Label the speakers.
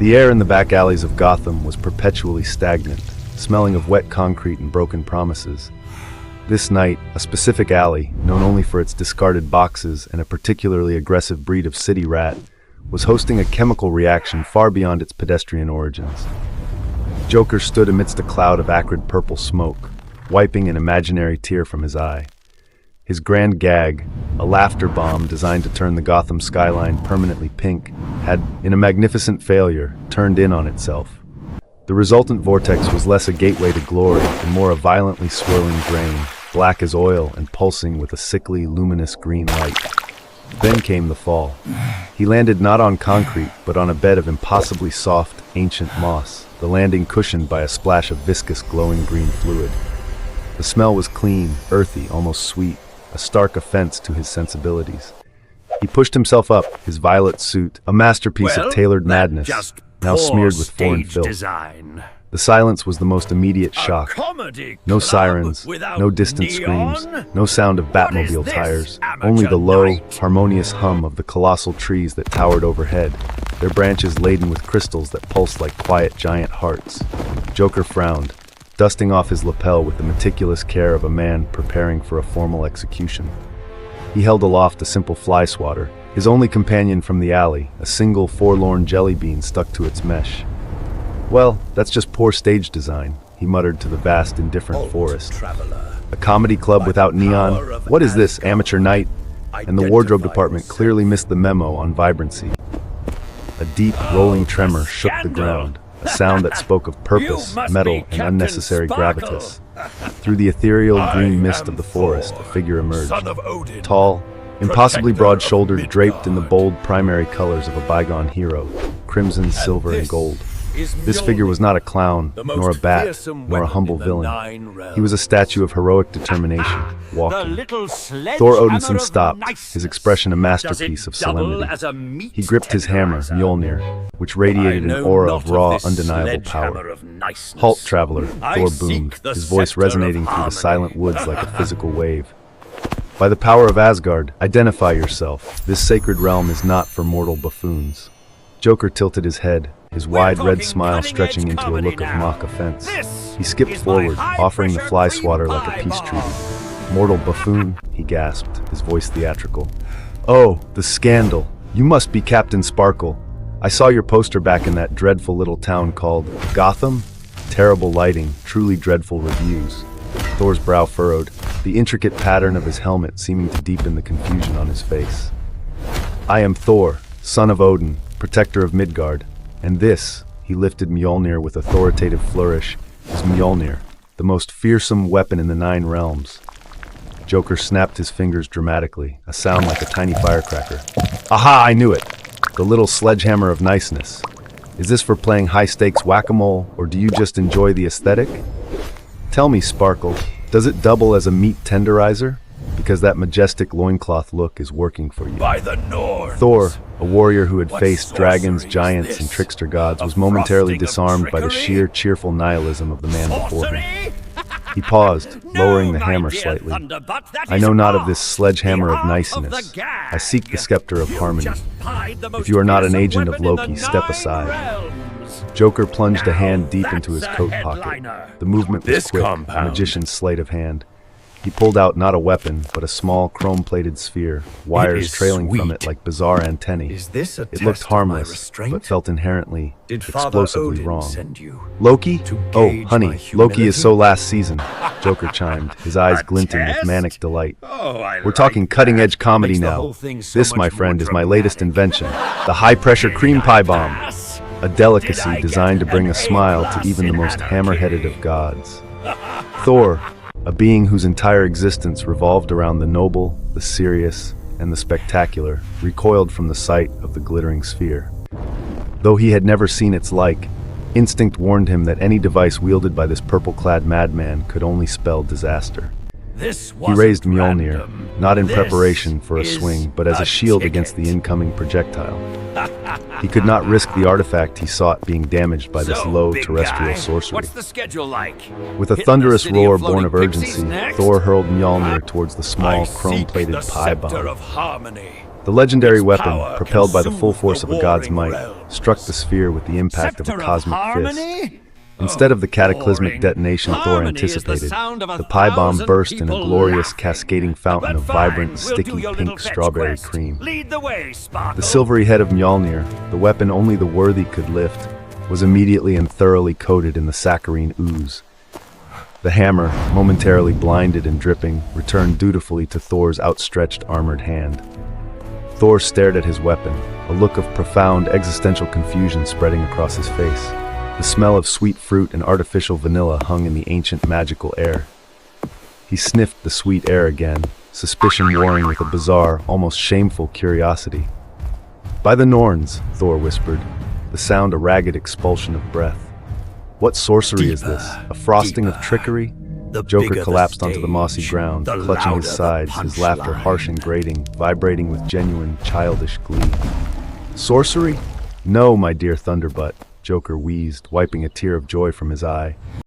Speaker 1: The air in the back alleys of Gotham was perpetually stagnant, smelling of wet concrete and broken promises. This night, a specific alley, known only for its discarded boxes and a particularly aggressive breed of city rat, was hosting a chemical reaction far beyond its pedestrian origins. Joker stood amidst a cloud of acrid purple smoke, wiping an imaginary tear from his eye. His grand gag, a laughter bomb designed to turn the Gotham skyline permanently pink, had, in a magnificent failure, turned in on itself. The resultant vortex was less a gateway to glory and more a violently swirling drain, black as oil and pulsing with a sickly, luminous green light. Then came the fall. He landed not on concrete, but on a bed of impossibly soft, ancient moss, the landing cushioned by a splash of viscous, glowing green fluid. The smell was clean, earthy, almost sweet, a stark offense to his sensibilities. He pushed himself up, his violet suit, a masterpiece of tailored madness, now smeared with foreign filth.
Speaker 2: Design.
Speaker 1: The silence was the most immediate shock. No sirens, no distant screams, no sound of Batmobile tires, only the low, harmonious hum of the colossal trees that towered overhead, their branches laden with crystals that pulsed like quiet giant hearts. Joker frowned, dusting off his lapel with the meticulous care of a man preparing for a formal execution. He held aloft a simple fly swatter, his only companion from the alley, a single forlorn jelly bean stuck to its mesh. "Well, that's just poor stage design," he muttered to the vast, indifferent forest. "A comedy club without neon? What is this, amateur night?" And the wardrobe department clearly missed the memo on vibrancy. A deep, rolling tremor shook the ground, a sound that spoke of purpose, metal, and unnecessary gravitas. Through the ethereal green mist of the forest, a figure emerged. Tall, impossibly broad-shouldered, draped in the bold primary colors of a bygone hero, crimson, silver, and gold. This figure was not a clown, nor a bat, nor a humble villain. He was a statue of heroic determination, walking. Thor Odinson stopped, his expression a masterpiece of solemnity. He gripped his hammer, Mjolnir, which radiated an aura of raw, undeniable power. "Halt, traveler," Thor boomed, his voice resonating through the silent woods like a physical wave. "By the power of Asgard, identify yourself. This sacred realm is not for mortal buffoons." Joker tilted his head, his wide red smile stretching into a look of mock offense. He skipped forward, offering the fly swatter like a peace treaty. "Mortal buffoon," he gasped, his voice theatrical. "Oh, the scandal. You must be Captain Sparkle. I saw your poster back in that dreadful little town called Gotham. Terrible lighting, truly dreadful reviews." Thor's brow furrowed, the intricate pattern of his helmet seeming to deepen the confusion on his face. "I am Thor, son of Odin, protector of Midgard. And this," he lifted Mjolnir with authoritative flourish, "is Mjolnir, the most fearsome weapon in the 9 realms." Joker snapped his fingers dramatically, a sound like a tiny firecracker. "Aha, I knew it! The little sledgehammer of niceness. Is this for playing high-stakes whack-a-mole, or do you just enjoy the aesthetic? Tell me, Sparkle, does it double as a meat tenderizer? Because that majestic loincloth look is working for you."
Speaker 2: By the North.
Speaker 1: Thor, a warrior who had faced dragons, giants, and trickster gods, was momentarily disarmed by the sheer, cheerful nihilism of the man before him. He paused, lowering the hammer slightly. "I know not of this sledgehammer of niceness. I seek the Scepter of Harmony. If you are not an agent of Loki, step aside." Joker plunged a hand deep into his coat pocket. The movement was quick, a magician's sleight of hand. He pulled out not a weapon, but a small chrome-plated sphere, wires trailing from it like bizarre antennae. It looked harmless, but felt inherently, explosively wrong. "Loki? Oh, honey, Loki is so last season," Joker chimed, his eyes glinting with manic delight. "We're talking cutting-edge comedy now. This, my friend, is my latest invention, the high-pressure cream pie bomb, a delicacy designed to bring a smile to even the most hammer-headed of gods." Thor, a being whose entire existence revolved around the noble, the serious, and the spectacular, recoiled from the sight of the glittering sphere. Though he had never seen its like, instinct warned him that any device wielded by this purple-clad madman could only spell disaster. He raised Mjolnir, not in preparation for a swing, but as a shield against the incoming projectile. He could not risk the artifact he sought being damaged by this low terrestrial sorcery.
Speaker 2: What's the schedule like?
Speaker 1: With a thunderous roar born of urgency, Thor hurled Mjolnir towards the small, chrome-plated pie bomb.
Speaker 2: Scepter of Harmony.
Speaker 1: The legendary
Speaker 2: Its
Speaker 1: weapon,
Speaker 2: power
Speaker 1: propelled by the
Speaker 2: can
Speaker 1: full
Speaker 2: soothe
Speaker 1: force
Speaker 2: the
Speaker 1: of a god's
Speaker 2: warring
Speaker 1: might,
Speaker 2: realms.
Speaker 1: struck the sphere with the impact of a
Speaker 2: Scepter of
Speaker 1: cosmic fist.
Speaker 2: Harmony?
Speaker 1: Instead of the cataclysmic
Speaker 2: Boring.
Speaker 1: detonation Thor
Speaker 2: Harmony is the
Speaker 1: anticipated,
Speaker 2: sound of a
Speaker 1: the pie bomb
Speaker 2: thousand
Speaker 1: burst in a
Speaker 2: people
Speaker 1: glorious
Speaker 2: laughing.
Speaker 1: cascading fountain
Speaker 2: But
Speaker 1: of
Speaker 2: fine,
Speaker 1: vibrant,
Speaker 2: we'll
Speaker 1: sticky
Speaker 2: do your little
Speaker 1: pink
Speaker 2: fetch
Speaker 1: strawberry
Speaker 2: quest.
Speaker 1: cream.
Speaker 2: Lead the way, Sparkle.
Speaker 1: The silvery head of Mjolnir, the weapon only the worthy could lift, was immediately and thoroughly coated in the saccharine ooze. The hammer, momentarily blinded and dripping, returned dutifully to Thor's outstretched armored hand. Thor stared at his weapon, a look of profound existential confusion spreading across his face. The smell of sweet fruit and artificial vanilla hung in the ancient magical air. He sniffed the sweet air again, suspicion warring with a bizarre, almost shameful curiosity. "By the Norns," Thor whispered, the sound a ragged expulsion of breath. "What sorcery is this? A frosting of trickery?"
Speaker 2: The
Speaker 1: Joker
Speaker 2: bigger the
Speaker 1: collapsed onto the mossy
Speaker 2: stage,
Speaker 1: ground,
Speaker 2: the
Speaker 1: clutching his
Speaker 2: louder the
Speaker 1: sides, his laughter
Speaker 2: punchline.
Speaker 1: harsh and grating, vibrating with genuine, childish glee. "Sorcery? No, my dear Thunderbutt," Joker wheezed, wiping a tear of joy from his eye.